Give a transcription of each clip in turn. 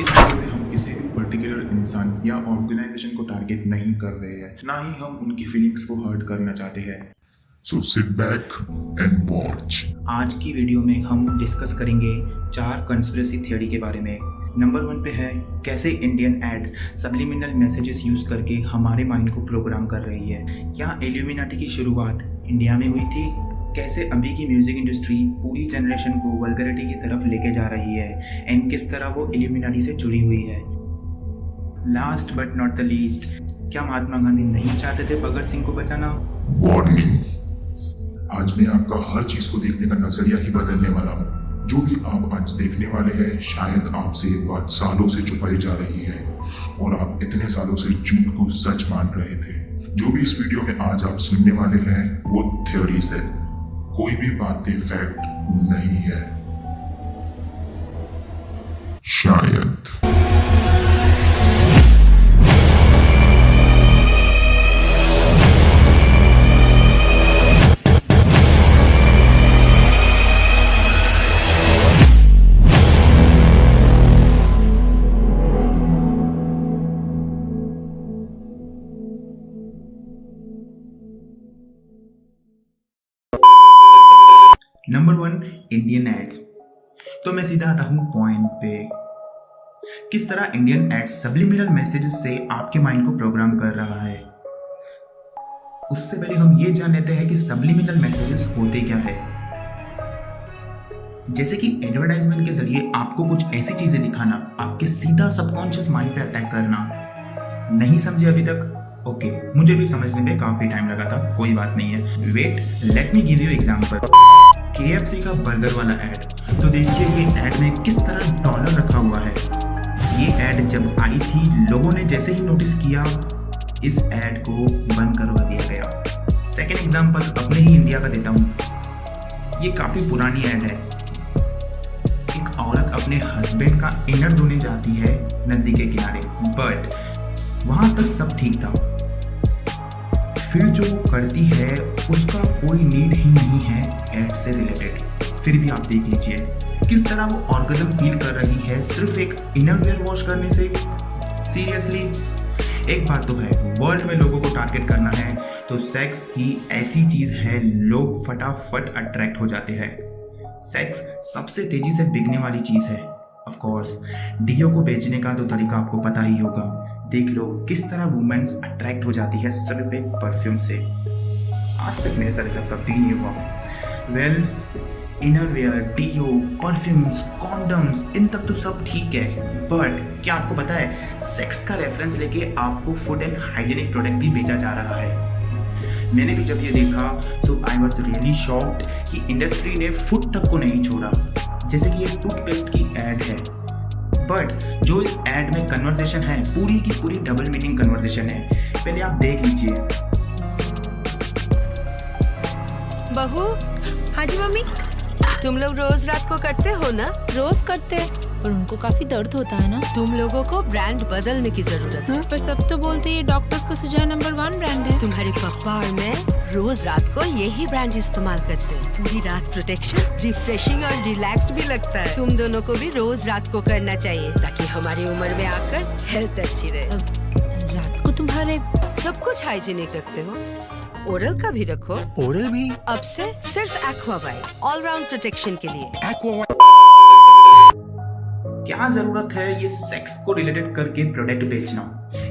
इस वीडियो में हम किसी भी पर्टिकुलर इंसान या ऑर्गेनाइजेशन को टारगेट नहीं कर रहे हैं, ना ही हम उनकी फीलिंग्स को हर्ट करना चाहते हैं। So sit back and watch. आज की वीडियो में हम डिस्कस करेंगे 4 कंस्पिरेसी थ्योरी के बारे में। नंबर 1 पे है कैसे Indian ads subliminal messages use करके हमारे माइंड को प्रोग्राम कर रही है। क्या इल्यूमिनाटी की शुरुआत इंडिया में हुई थी? कैसे अभी की म्यूजिक इंडस्ट्री पूरी जनरेशन को वल्गरिटी की तरफ लेके जा रही है एंड किस तरह वो इल्यूमिनाटी से जुड़ी हुई है। Last but not the least, क्या महात्मा गांधी नहीं चाहते थे भगत सिंह को बचाना? वार्निंग, आज मैं आपका हर चीज को देखने का नजरिया ही बदलने वाला हूँ। जो भी आप आज देखने वाले हैं, शायद आपसे ये बात सालों से छुपाई जा रही है और आप इतने सालों से झूठ को सच मान रहे थे। जो भी इस वीडियो में आज आप सुनने वाले हैं वो थ्योरीज है, कोई भी बातें फैक्ट नहीं है। शायद नंबर 1, इंडियन एड्स। तो मैं सीधा आता हूँ पॉइंट पे। किस तरह इंडियन एड्स सब्लिमिनल मैसेजेस से आपके माइंड को प्रोग्राम कर रहा है। उससे पहले हम ये जान लेते हैं कि सब्लिमिनल मैसेजेस होते क्या है। जैसे कि एडवर्टाइजमेंट के जरिए आपको कुछ ऐसी चीजें दिखाना, आपके सीधा सबकॉन्शियस माइंड पे अटैक करना। नहीं समझे अभी तक? ओके, मुझे भी समझने में काफी टाइम लगा था, कोई बात नहीं है। Wait, let me give you example. KFC का बर्गर वाला ऐड, तो देखिए ये ऐड में किस तरह डॉलर रखा हुआ है। ये ऐड जब आई थी, लोगों ने जैसे ही नोटिस किया, इस ऐड को बंद करवा दिया गया। सेकेंड एग्जांपल अपने ही इंडिया का देता हूँ। ये काफी पुरानी ऐड है। एक औरत अपने हस्बैंड का इनर धोने जाती है नदी के किनारे, बट वहां तक सब ठीक था। फिर जो वो करती है उसका कोई नीड ही नहीं है एड से रिलेटेड। फिर भी आप देख लीजिए किस तरह वो ऑर्गेज्म फील कर रही है सिर्फ एक इनर वेयर वॉश करने से। सीरियसली, एक बात तो है, वर्ल्ड में लोगों को टारगेट करना है तो सेक्स ही ऐसी चीज है, लोग फटाफट अट्रैक्ट हो जाते हैं। सेक्स सबसे तेजी से बिकने वाली चीज है। ऑफ कोर्स डीओ को बेचने का तो तरीका आपको पता ही होगा। देख लो किस तरह वुमेन्स अट्रैक्ट हो जाती है सिर्फ एक परफ्यूम से। आज तक मेरे साथ ऐसा कभी नहीं हुआ। Well, innerwear, deo, perfumes, condoms, इन तक तो सब ठीक है, बट क्या आपको पता है सेक्स का रेफरेंस लेके आपको फूड एंड हाइजीनिक प्रोडक्ट भी बेचा जा रहा है। मैंने भी जब ये देखा सो आई वॉज रियली शॉक्ड कि इंडस्ट्री ने फूड तक को नहीं छोड़ा। जैसे कि ये टूथपेस्ट की एड है, बट जो इस एड में कन्वर्सेशन है पूरी की पूरी डबल मीनिंग कन्वर्सेशन है। पहले आप देख लीजिए। बहू, हाँ जी मम्मी, तुम लोग रोज रात को करते हो ना? रोज करते हैं, पर उनको काफी दर्द होता है ना। तुम लोगों को ब्रांड बदलने की जरूरत है। पर सब तो बोलते हैं डॉक्टर्स का सुझाव नंबर 1 ब्रांड है। तुम्हारे पापा और मैं रोज रात को यही ब्रांड इस्तेमाल करते हैं। पूरी रात प्रोटेक्शन, रिफ्रेशिंग और रिलैक्स्ड भी लगता है। तुम दोनों को भी रोज रात को करना चाहिए ताकि हमारी उम्र में आकर हेल्थ अच्छी रहे। रात को तुम्हारे सब कुछ हाइजीनिक रखते हो, ओरल का भी रखो। ओरल भी? अब से सिर्फ एक्वावाइट, ऑल राउंड प्रोटेक्शन के लिए। एक्वावाइट। क्या जरूरत है ये सेक्स को रिलेटेड करके प्रोडक्ट बेचना?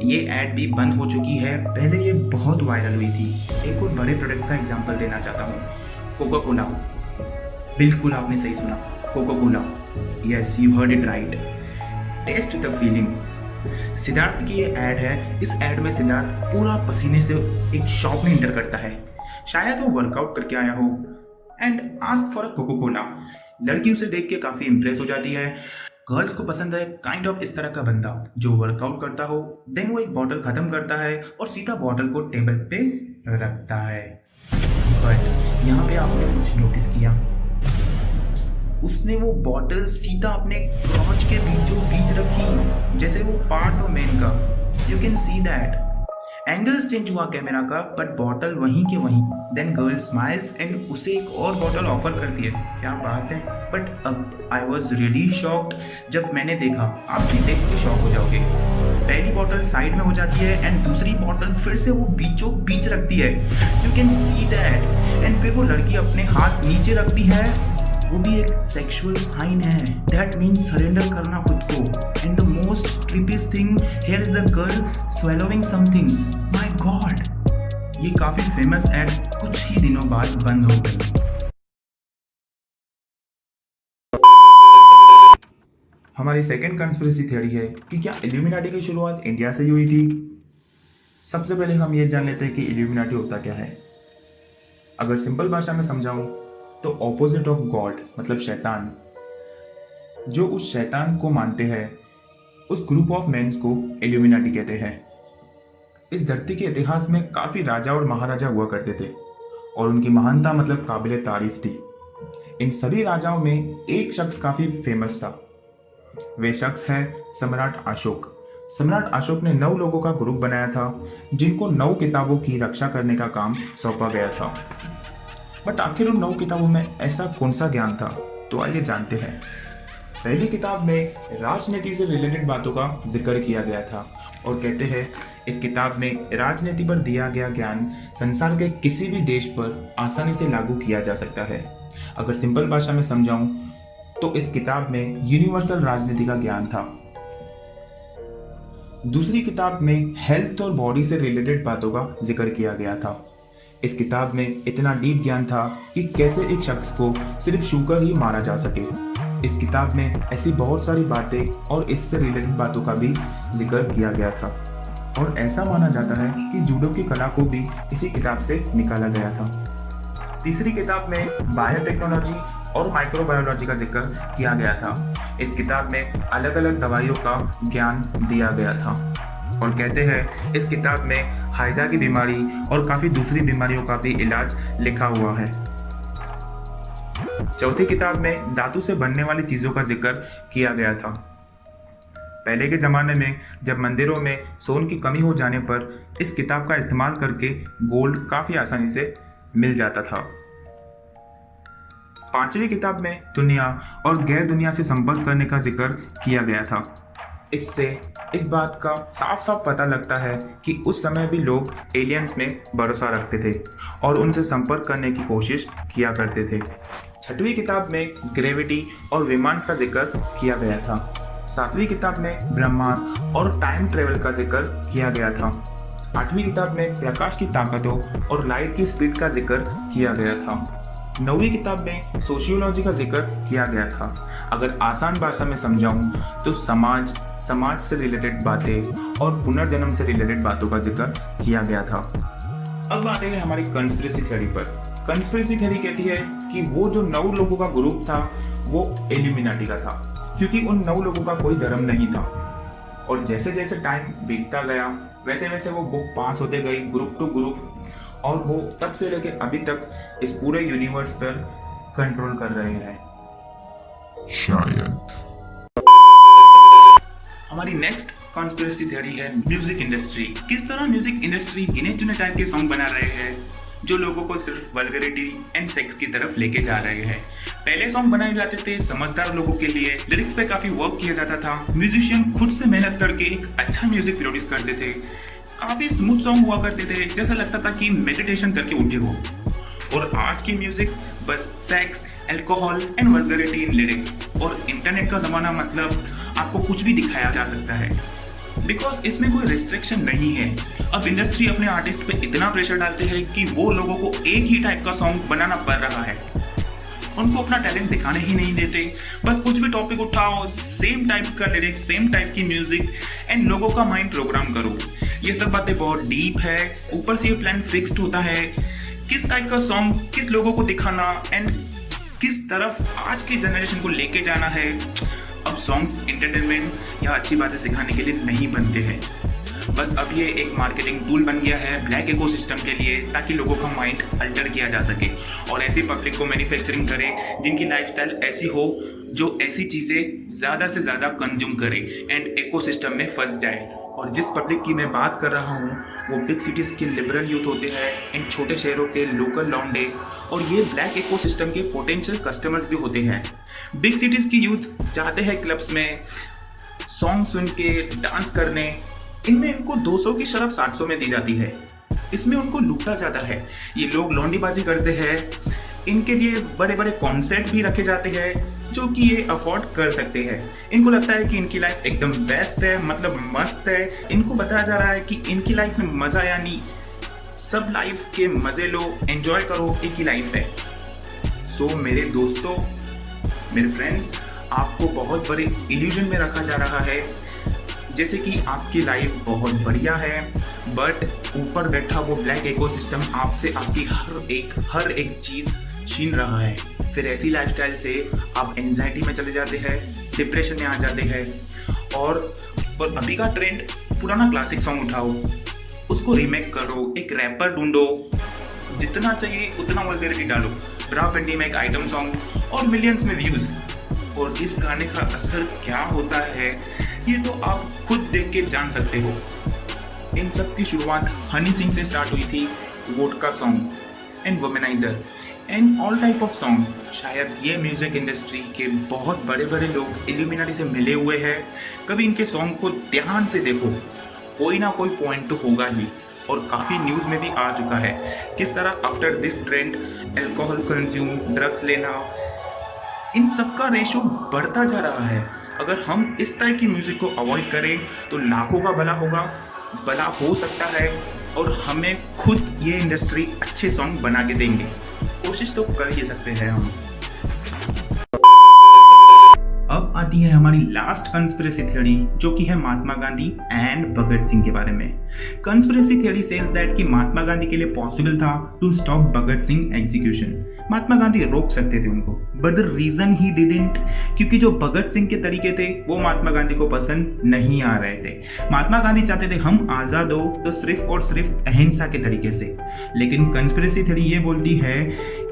ये एड भी बंद हो चुकी है, पहले ये बहुत वायरल हुई थी। एक और बड़े प्रोडक्ट का एग्जांपल देना चाहता हूँ, कोका कोला। बिल्कुल आपने सही सुना, Coca Cola. Yes, you heard it right. Taste the feeling. Siddharth की ये ऐड है। इस ऐड में सिद्धार्थ पूरा पसीने से एक शॉप में इंटर करता है। शायद वो वर्कआउट करके आया हो and ask for a Coca Cola. लड़की उसे देख के काफी इंप्रेस हो जाती है। गर्ल्स को पसंद है काइंड ऑफ इस तरह का बंदा जो वर्कआउट करता हो, देन वो एक बॉटल खत्म करता है और सीधा बॉटल को टेबल पे रखता है। बट यहाँ पे आपने कुछ नोटिस किया, उसने वो बॉटल सीधा अपने क्रॉच के बीचों बीच रखी, जैसे वो पार्ट हो मेन का। You can see that. Angles change हुआ कैमरा का, बट बॉटल वहीं के वहीं। देन गर्ल स्माइल्स एंड उसे एक और बॉटल ऑफर करती है। क्या बात है। बट अब आई वॉज रियली शॉक्ड जब मैंने देखा। आप भी देख के शॉक हो जाओगे। पहली बॉटल साइड में हो जाती है एंड दूसरी बॉटल फिर से वो बीचों बीच रखती है। You can see that. And फिर वो लड़की अपने हाथ नीचे रखती है, वो भी एक सेक्सुअल साइन है। दैट मीन्स सरेंडर करना खुद को। And the most creepiest thing here is the girl swallowing something. My god. ये काफी फेमस एड कुछ ही दिनों बाद बंद हो गई। हमारी सेकेंड कंस्पिरेसी थ्योरी है कि क्या इल्यूमिनाटी की शुरुआत इंडिया से ही हुई थी। सबसे पहले हम ये जान लेते हैं कि इल्यूमिनाटी होता क्या है। अगर सिंपल भाषा में समझाऊं तो ऑपोजिट ऑफ गॉड मतलब शैतान। जो उस शैतान को मानते हैं उस ग्रुप ऑफ मेंस को इल्यूमिनाटी कहते हैं। इस धरती के इतिहास में काफी राजा और महाराजा हुआ करते थे और उनकी महानता मतलब काबिले तारीफ थी। इन सभी राजाओं में एक शख्स काफी फेमस था। वे शख्स है सम्राट अशोक। सम्राट अशोक ने 9 लोगों का ग्रुप बनाया था जिनको 9 किताबों की रक्षा करने का काम सौंपा गया था। बट आखिर उन 9 किताबों में ऐसा कौन सा ज्ञान था, तो आइए जानते हैं। पहली किताब में राजनीति से रिलेटेड बातों का जिक्र किया गया था और कहते हैं इस किताब में राजनीति पर दिया गया ज्ञान संसार के किसी भी देश पर आसानी से लागू किया जा सकता है। अगर सिंपल भाषा में समझाऊं तो इस किताब में यूनिवर्सल राजनीति का ज्ञान था। दूसरी किताब में हेल्थ और बॉडी से रिलेटेड बातों का जिक्र किया गया था। इस किताब में इतना डीप ज्ञान था कि कैसे एक शख्स को सिर्फ छूकर ही मारा जा सके। इस किताब में ऐसी बहुत सारी बातें और इससे रिलेटेड बातों का भी जिक्र किया गया था और ऐसा माना जाता है कि जूडो की कला को भी इसी किताब से निकाला गया था। तीसरी किताब में बायोटेक्नोलॉजी और माइक्रोबायोलॉजी का जिक्र किया गया था। इस किताब में अलग अलग दवाइयों का ज्ञान दिया गया था और कहते हैं इस किताब में हाइजा की बीमारी और काफ़ी दूसरी बीमारियों का भी इलाज लिखा हुआ है। चौथी किताब में धातु से बनने वाली चीज़ों का जिक्र किया गया था। पहले के ज़माने में जब मंदिरों में सोन की कमी हो जाने पर इस किताब का इस्तेमाल करके गोल्ड काफ़ी आसानी से मिल जाता था। पांचवी किताब में दुनिया और गैर दुनिया से संपर्क करने का जिक्र किया गया था। इससे इस बात का साफ साफ पता लगता है कि उस समय भी लोग एलियंस में भरोसा रखते थे और उनसे संपर्क करने की कोशिश किया करते थे। छठवीं किताब में ग्रेविटी और विमान का जिक्र किया गया था। सातवीं किताब में ब्रह्मांड और टाइम ट्रेवल का जिक्र किया गया था। आठवीं किताब में प्रकाश की ताकतों और लाइट की स्पीड का जिक्र किया गया था। 9वीं किताब में सोशियोलॉजी का जिक्र किया गया था। अगर आसान भाषा में समझाऊं तो समाज से रिलेटेड बातें और पुनर्जन्म से रिलेटेड बातों का जिक्र किया गया था। अब आते हैं हमारी कंस्पिरेसी थ्योरी पर। कंस्पिरेसी थ्योरी कहती है कि वो जो 9 लोगों का ग्रुप था वो इल्यूमिनाटी का था, क्योंकि उन 9 लोगों का कोई धर्म नहीं था। और जैसे जैसे टाइम बीतता गया वैसे वैसे वो बुक पास होते गई ग्रुप टू ग्रुप, और वो तब से लेके अभी तक इस पूरे यूनिवर्स पर कंट्रोल कर रहे हैं। शायद हमारी नेक्स्ट कॉन्स्पिरेसी थ्योरी है म्यूजिक इंडस्ट्री। किस तरह म्यूजिक इंडस्ट्री गिने चुने टाइप के सॉन्ग बना रहे हैं जो लोगों को सिर्फ वल्गरिटी एंड सेक्स की तरफ लेके जा रहे हैं। पहले सॉन्ग बनाए जाते थे समझदार लोगों के लिए, लिरिक्स पे काफी वर्क किया जाता था, म्यूजिशियन खुद से मेहनत करके एक अच्छा म्यूजिक प्रोड्यूस करते थे, काफी स्मूथ सॉन्ग हुआ करते थे, जैसा लगता था कि मेडिटेशन करके उठे हो। और आज की म्यूजिक बस sex, alcohol and vulgarity in lyrics, और इंटरनेट का जमाना मतलब आपको कुछ भी दिखाया जा सकता है, बिकॉज इसमें कोई रिस्ट्रिक्शन नहीं है। अब इंडस्ट्री अपने आर्टिस्ट पे इतना प्रेशर डालते हैं कि वो लोगों को एक ही टाइप का सॉन्ग बनाना पड़ रहा है, उनको अपना टैलेंट दिखाने ही नहीं देते। बस कुछ भी टॉपिक उठाओ, सेम टाइप का लिरिक्स, सेम टाइप की म्यूजिक एंड लोगों का माइंड प्रोग्राम करो। ये सब बातें बहुत डीप है। ऊपर से ये प्लान फिक्स्ड होता है किस टाइप का सॉन्ग किस लोगों को दिखाना एंड किस तरफ आज की जनरेशन को लेके जाना है। अब सॉन्ग्स एंटरटेनमेंट या अच्छी बातें सिखाने के लिए नहीं बनते हैं, बस अब ये एक मार्केटिंग टूल बन गया है ब्लैक इकोसिस्टम के लिए, ताकि लोगों का माइंड अल्टर किया जा सके और ऐसी पब्लिक को मैन्युफैक्चरिंग करें जिनकी लाइफस्टाइल ऐसी हो जो ऐसी चीज़ें ज़्यादा से ज़्यादा कंज्यूम करे एंड इकोसिस्टम में फंस जाए। और जिस पब्लिक की मैं बात कर रहा हूँ वो बिग सिटीज़ के लिबरल यूथ होते हैं, इन छोटे शहरों के लोकल लौंडे, और ये ब्लैक इकोसिस्टम के पोटेंशियल कस्टमर्स भी होते हैं। बिग सिटीज़ की यूथ जाते हैं क्लब्स में सॉन्ग सुन के डांस करने, इनमें इनको 200 की शराब 700 में दी जाती है, इसमें उनको लूटा जाता है। ये लोग लौंडीबाजी करते हैं, इनके लिए बड़े बड़े कॉन्सर्ट भी रखे जाते हैं जो कि ये अफोर्ड कर सकते हैं। इनको लगता है कि इनकी लाइफ एकदम बेस्ट है, मतलब मस्त है। इनको बताया जा रहा है कि इनकी लाइफ में मज़ा, यानी सब लाइफ के मज़े लो, एंजॉय करो, एक ही लाइफ है। सो मेरे दोस्तों, मेरे फ्रेंड्स, आपको बहुत बड़े इल्यूजन में रखा जा रहा है जैसे कि आपकी लाइफ बहुत बढ़िया है, बट ऊपर बैठा वो ब्लैक इकोसिस्टम आपसे आपकी हर एक चीज़ छीन रहा है। फिर ऐसी लाइफस्टाइल से आप एंजाइटी में चले जाते हैं, डिप्रेशन में आ जाते हैं, और अभी का ट्रेंड, पुराना क्लासिक सॉन्ग उठाओ, उसको रीमेक करो, एक रैपर ढूंढो, जितना चाहिए उतना वल्गैरिटी डालो, ब्रा पेंडी में एक आइटम सॉन्ग और मिलियंस में व्यूज़। और इस गाने का असर क्या होता है ये तो आप खुद देख के जान सकते हो। इन सब की शुरुआत हनी सिंह से स्टार्ट हुई थी, vodka song and womaniser and all type of song. शायद ये म्यूजिक इंडस्ट्री के बहुत बड़े बड़े लोग इल्यूमिनाटी से मिले हुए हैं। कभी इनके सॉन्ग को ध्यान से देखो, कोई ना कोई पॉइंट तो होगा ही। और काफ़ी न्यूज़ में भी आ चुका है किस तरह after this trend alcohol consume, drugs लेना, इन सब का रेशो बढ़ता जा रहा है। अगर हम इस टाइप की म्यूज़िक को अवॉइड करें तो लाखों का भला हो सकता है, और हमें खुद ये इंडस्ट्री अच्छे सॉन्ग बना के देंगे। कोशिश तो कर ही सकते हैं हम। अब आती है हमारी लास्ट कंस्पिरेसी थ्योरी, जो कि है महात्मा गांधी एंड भगत सिंह के बारे में। कंस्पिरेसी थ्योरी सेज दैट कि महात्मा गांधी के लिए पॉसिबल था to stop Bhagat Singh execution. Mahatma Gandhi रोक सकते थे उनको, but the reason he didn't, क्योंकि जो भगत सिंह के तरीके थे वो महात्मा गांधी को पसंद नहीं आ रहे थे। महात्मा गांधी चाहते थे हम आज़ाद हो तो सिर्फ और सिर्फ अहिंसा के तरीके से। लेकिन कंस्पिरेसी थ्योरी ये बोलती है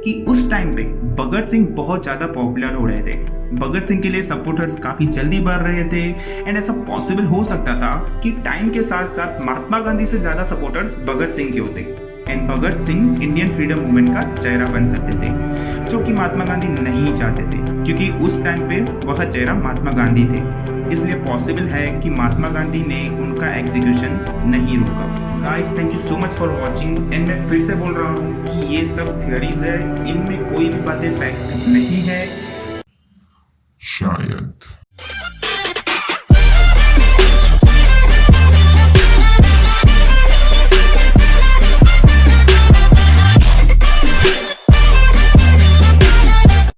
कि उस टाइम पे भगत सिंह बहुत ज़्यादा पॉपुलर हो रहे थे, भगत सिंह के लिए सपोर्टर्स काफ़ी जल्दी बढ़ रहे थे, एंड ऐसा पॉसिबल हो सकता था कि टाइम के साथ साथ महात्मा गांधी से ज़्यादा सपोर्टर्स भगत सिंह के होते, and Bhagat Singh Indian freedom movement का चेहरा बन सकते थे, जो कि महात्मा गांधी नहीं चाहते थे, क्योंकि उस टाइम पे वह चेहरा महात्मा गांधी थे। इसलिए पॉसिबल है कि महात्मा गांधी ने उनका एग्जीक्यूशन नहीं रोका। Guys, thank you so much for watching. And मैं फिर से बोल रहा हूँ कि ये सब थियरीज है, इनमें कोई भी बातें फैक्ट नहीं है।